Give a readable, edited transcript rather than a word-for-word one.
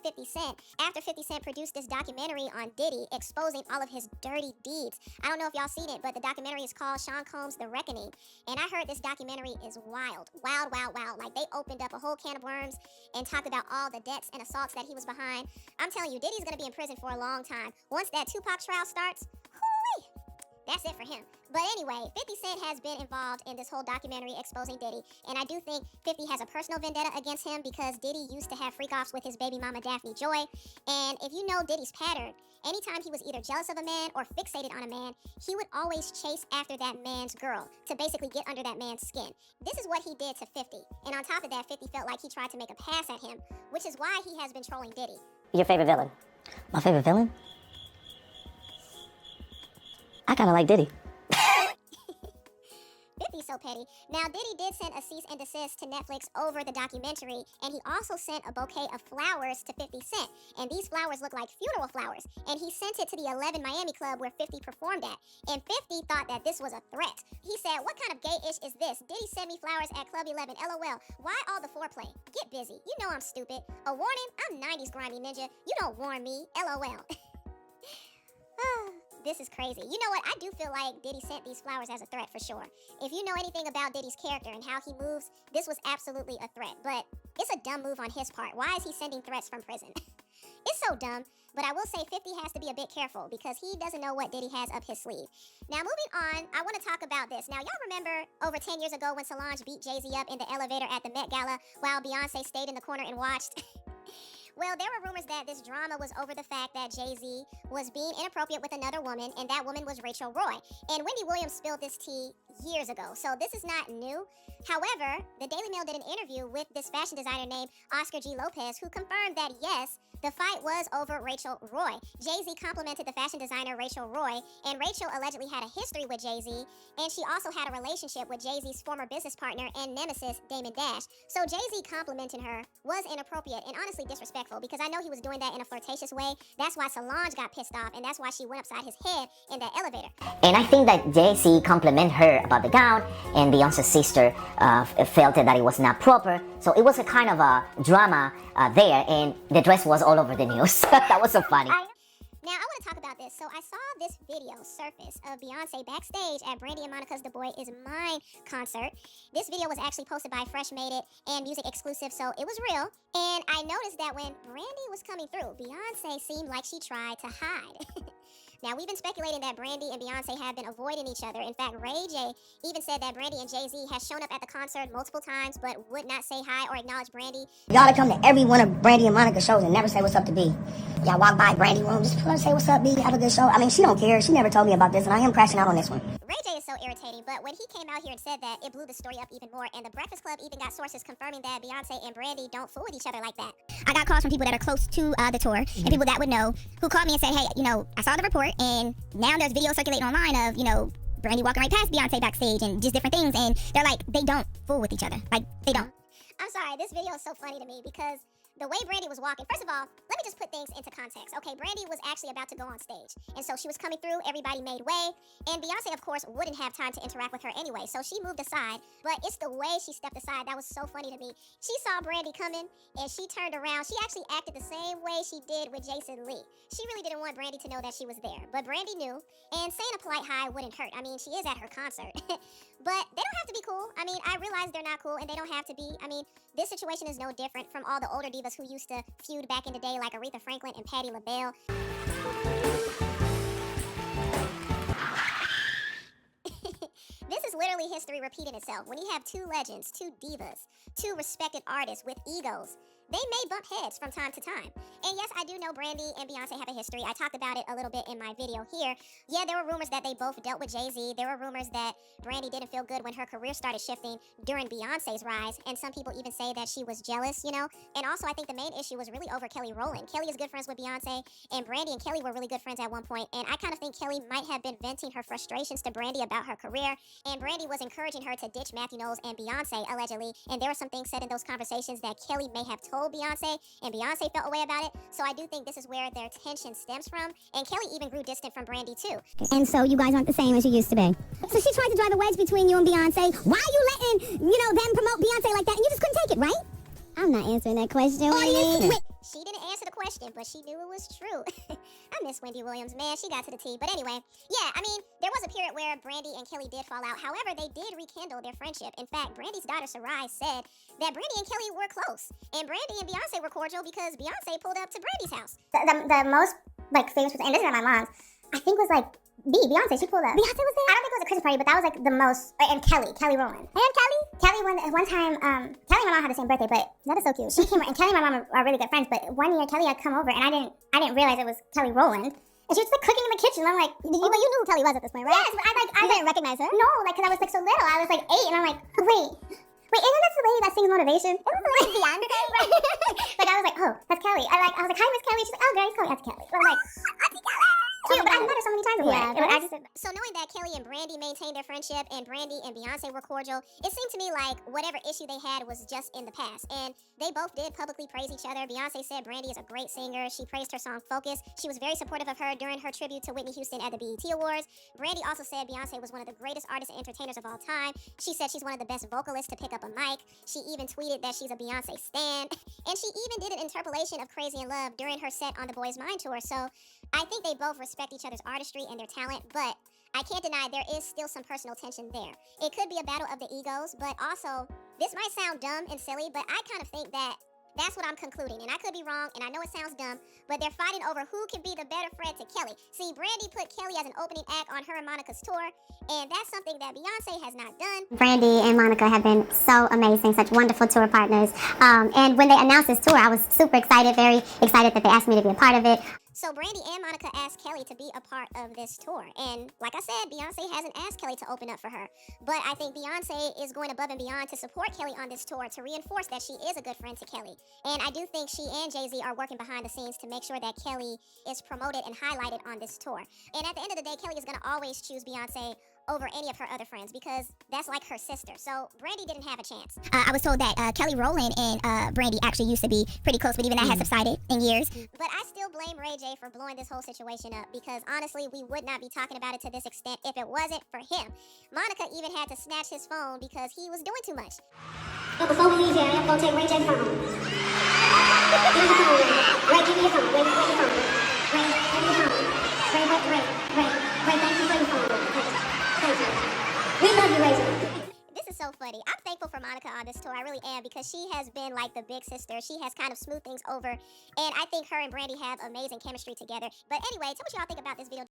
50 Cent after 50 Cent produced this documentary on Diddy exposing all of his dirty deeds. I don't know if y'all seen it, but the documentary is called Sean Combs' The Reckoning. And I heard this documentary is wild. Wild, wild, wild. Like, they opened up a whole can of worms and talked about all the debts and assaults that he was behind. I'm telling you, Diddy's gonna be in prison for a long time. Once that Tupac trial starts, whoo-wee, that's it for him. But anyway, 50 Cent has been involved in this whole documentary exposing Diddy. And I do think 50 has a personal vendetta against him because Diddy used to have freak-offs with his baby mama Daphne Joy. And if you know Diddy's pattern, anytime he was either jealous of a man or fixated on a man, he would always chase after that man's girl to basically get under that man's skin. This is what he did to 50. And on top of that, 50 felt like he tried to make a pass at him, which is why he has been trolling Diddy. Your favorite villain? My favorite villain? I kind of like Diddy. 50's so petty. Now, Diddy did send a cease and desist to Netflix over the documentary, and he also sent a bouquet of flowers to 50 Cent. And these flowers look like funeral flowers. And he sent it to the 11 Miami club where 50 performed at. And 50 thought that this was a threat. He said, "What kind of gay-ish is this? Diddy sent me flowers at Club 11, LOL. Why all the foreplay? Get busy. You know I'm stupid. A warning? I'm 90s grimy ninja. You don't warn me. LOL." This is crazy. You know what? I do feel like Diddy sent these flowers as a threat for sure. If you know anything about Diddy's character and how he moves, this was absolutely a threat. But it's a dumb move on his part. Why is he sending threats from prison? It's so dumb. But I will say 50 has to be a bit careful because he doesn't know what Diddy has up his sleeve. Now, moving on, I want to talk about this. Now, y'all remember over 10 years ago when Solange beat Jay-Z up in the elevator at the Met Gala while Beyoncé stayed in the corner and watched? Well, there were rumors that this drama was over the fact that Jay-Z was being inappropriate with another woman, and that woman was Rachel Roy. And Wendy Williams spilled this tea years ago, so this is not new. However, the Daily Mail did an interview with this fashion designer named Oscar G. Lopez, who confirmed that, yes, the fight was over Rachel Roy. Jay-Z complimented the fashion designer Rachel Roy, and Rachel allegedly had a history with Jay-Z, and she also had a relationship with Jay-Z's former business partner and nemesis, Damon Dash. So Jay-Z complimenting her was inappropriate and honestly disrespectful because I know he was doing that in a flirtatious way. That's why Solange got pissed off, and that's why she went upside his head in that elevator. And I think that Jay-Z complimented her about the gown, and Beyonce's sister felt that it was not proper. So it was a kind of a drama there, and the dress was all over the news. That was so funny. Now, I want to talk about this. So I saw this video surface of Beyonce backstage at Brandy and Monica's The Boy Is Mine concert. This video was actually posted by Fresh Made It and Music Exclusive, so it was real. And I noticed that when Brandy was coming through, Beyonce seemed like she tried to hide. Now, we've been speculating that Brandy and Beyonce have been avoiding each other. In fact, Ray J even said that Brandy and Jay-Z has shown up at the concert multiple times but would not say hi or acknowledge Brandy. Y'all to come to every one of Brandy and Monica's shows and never say what's up to B. Y'all walk by Brandy room, just put her say what's up, B, have a good show. I mean, she don't care. She never told me about this, and I am crashing out on this one. Ray J is so irritating, but when he came out here and said that, it blew the story up even more, and the Breakfast Club even got sources confirming that Beyonce and Brandy don't fool with each other like that. I got calls from people that are close to the tour, and people that would know, who called me and said, hey, you know, I saw the report, and now there's videos circulating online of, you know, Brandy walking right past Beyonce backstage and just different things, and they're like, they don't fool with each other. Like, they don't. I'm sorry, this video is so funny to me because the way Brandy was walking, first of all, let me just put things into context. Okay, Brandy was actually about to go on stage. And so she was coming through, everybody made way. And Beyonce, of course, wouldn't have time to interact with her anyway. So she moved aside, but it's the way she stepped aside that was so funny to me. She saw Brandy coming and she turned around. She actually acted the same way she did with Jason Lee. She really didn't want Brandy to know that she was there. But Brandy knew, and saying a polite hi wouldn't hurt. I mean, she is at her concert. But they don't have to be cool. I mean, I realize they're not cool and they don't have to be. I mean, this situation is no different from all the older divas who used to feud back in the day like Aretha Franklin and Patti LaBelle. This is literally history repeating itself. When you have two legends, two divas, two respected artists with egos, they may bump heads from time to time. And yes, I do know Brandy and Beyonce have a history. I talked about it a little bit in my video here. Yeah, there were rumors that they both dealt with Jay-Z. There were rumors that Brandy didn't feel good when her career started shifting during Beyonce's rise. And some people even say that she was jealous, you know? And also, I think the main issue was really over Kelly Rowland. Kelly is good friends with Beyonce, and Brandy and Kelly were really good friends at one point. And I kind of think Kelly might have been venting her frustrations to Brandy about her career. And Brandy was encouraging her to ditch Matthew Knowles and Beyonce, allegedly. And there were some things said in those conversations that Kelly may have told Beyonce, and Beyonce felt a way about it. So I do think this is where their tension stems from. And Kelly even grew distant from Brandy too. And so you guys aren't the same as you used to be. So she tried to drive a wedge between you and Beyonce. Why are you letting, them promote Beyonce like that? And you just couldn't take it, right? I'm not answering that question. Audience, wait. She didn't answer the question. question, but she knew it was true. I miss Wendy Williams, man. She got to the T. But anyway, yeah, I mean, there was a period where Brandy and Kelly did fall out. However, they did rekindle their friendship. In fact, Brandy's daughter, Sarai, said that Brandy and Kelly were close. And Brandy and Beyonce were cordial because Beyonce pulled up to Brandy's house. The most, like, famous person, and this is not my mom's, I think was, like, Beyonce, she pulled up. Beyonce was there? I don't think it was a Christmas party, but that was, like, the most, and Kelly Rowland. And Kelly? Kelly, one time, Kelly and my mom had the same birthday, but that is so cute. she came, and Kelly and my mom are really good friends, but one year Kelly had come over, and I didn't realize it was Kelly Rowland. And she was like cooking in the kitchen. And I'm like, you knew who Kelly was at this point, right? Yes, but I didn't recognize her. No, like, cause I was like so little. I was like 8, and I'm like, wait, isn't that the lady that sings Motivation? It was like Beyonce. Like I was like, oh, that's Kelly. I was like, hi, Miss Kelly. She's like, oh, girl, you call me Auntie Kelly. So I'm like, Auntie Kelly. Cute, but I've met her so many times before. Yeah, so knowing that Kelly and Brandy maintained their friendship and Brandy and Beyonce were cordial, it seemed to me like whatever issue they had was just in the past. And they both did publicly praise each other. Beyonce said Brandy is a great singer. She praised her song Focus. She was very supportive of her during her tribute to Whitney Houston at the BET Awards. Brandy also said Beyonce was one of the greatest artists and entertainers of all time. She said she's one of the best vocalists to pick up a mic. She even tweeted that she's a Beyonce stan. And she even did an interpolation of Crazy in Love during her set on the Boys Mind tour. So I think they both respect each other's artistry and their talent, but I can't deny there is still some personal tension there. It could be a battle of the egos, but also, this might sound dumb and silly, but I kind of think that that's what I'm concluding, and I could be wrong, and I know it sounds dumb, but they're fighting over who can be the better friend to Kelly. See, Brandy put Kelly as an opening act on her and Monica's tour, and that's something that Beyonce has not done. Brandy and Monica have been so amazing, such wonderful tour partners. And when they announced this tour, I was super excited, very excited that they asked me to be a part of it. So Brandy and Monica asked Kelly to be a part of this tour. And like I said, Beyonce hasn't asked Kelly to open up for her. But I think Beyonce is going above and beyond to support Kelly on this tour to reinforce that she is a good friend to Kelly. And I do think she and Jay-Z are working behind the scenes to make sure that Kelly is promoted and highlighted on this tour. And at the end of the day, Kelly is going to always choose Beyonce over any of her other friends because that's like her sister. So Brandy didn't have a chance. I was told that Kelly Rowland and Brandy actually used to be pretty close, but even that has subsided in years. But I still blame Ray J for blowing this whole situation up because honestly, we would not be talking about it to this extent if it wasn't for him. Monica even had to snatch his phone because he was doing too much. Yo, before we leave here, I am gonna take Ray J's phone. Give me your phone, Ray. Ray, give me your phone. Ray, give me your phone. Ray, give me your phone. Ray, thank you for your phone. Thank you. We love you, Ray J. This is so funny. I'm thankful for Monica on this tour. I really am because she has been like the big sister. She has kind of smoothed things over. And I think her and Brandy have amazing chemistry together. But anyway, tell me what y'all think about this video.